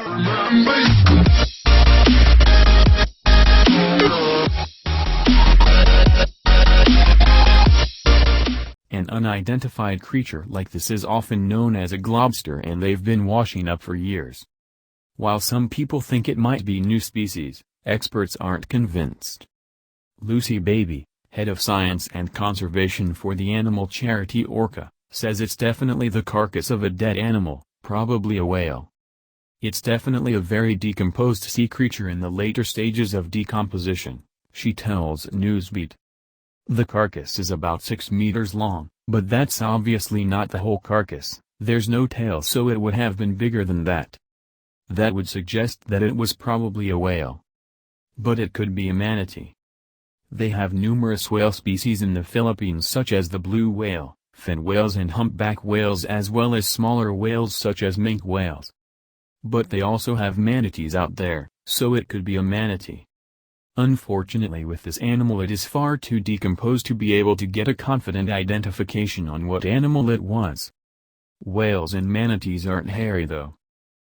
An unidentified creature like this is often known as a globster, and they've been washing up for years. While some people think it might be new species, experts aren't convinced. Lucy Baby, head of science and conservation for the animal charity Orca, says it's definitely the carcass of a dead animal, probably a whale. It's definitely a very decomposed sea creature in the later stages of decomposition, she tells Newsbeat. The carcass is about 6 meters long, but that's obviously not the whole carcass. There's no tail, so it would have been bigger than that. That would suggest that it was probably a whale. But it could be a manatee. They have numerous whale species in the Philippines, such as the blue whale, fin whales and humpback whales, as well as smaller whales such as minke whales. But they also have manatees out there, so it could be a manatee. Unfortunately, with this animal, it is far too decomposed to be able to get a confident identification on what animal it was. Whales and manatees aren't hairy though.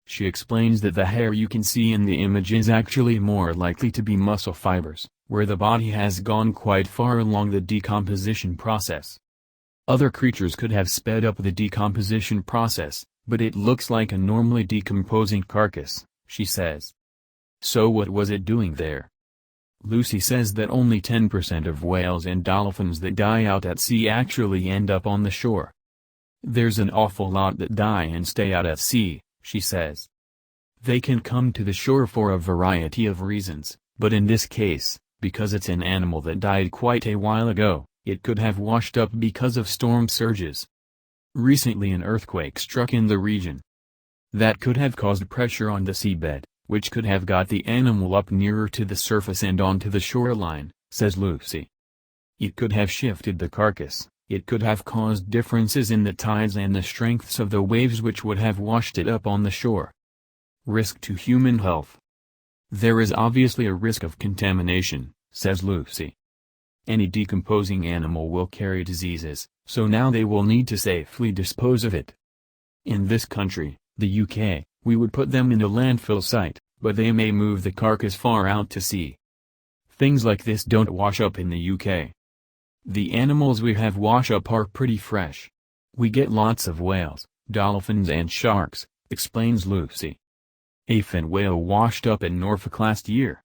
She explains that the hair you can see in the image is actually more likely to be muscle fibers, where the body has gone quite far along the decomposition process. Other creatures could have sped up the decomposition process, but it looks like a normally decomposing carcass, she says. So what was it doing there? Lucy says that only 10% of whales and dolphins that die out at sea actually end up on the shore. There's an awful lot that die and stay out at sea, she says. They can come to the shore for a variety of reasons, but in this case, because it's an animal that died quite a while ago, it could have washed up because of storm surges. Recently an earthquake struck in the region. That could have caused pressure on the seabed, which could have got the animal up nearer to the surface and onto the shoreline, says Lucy. It could have shifted the carcass, it could have caused differences in the tides and the strengths of the waves, which would have washed it up on the shore. Risk to human health. There is obviously a risk of contamination, says Lucy. Any decomposing animal will carry diseases, so now they will need to safely dispose of it. In this country, the UK, we would put them in a landfill site, but they may move the carcass far out to sea. Things like this don't wash up in the UK. The animals we have wash up are pretty fresh. We get lots of whales, dolphins and sharks, explains Lucy. A fin whale washed up in Norfolk last year.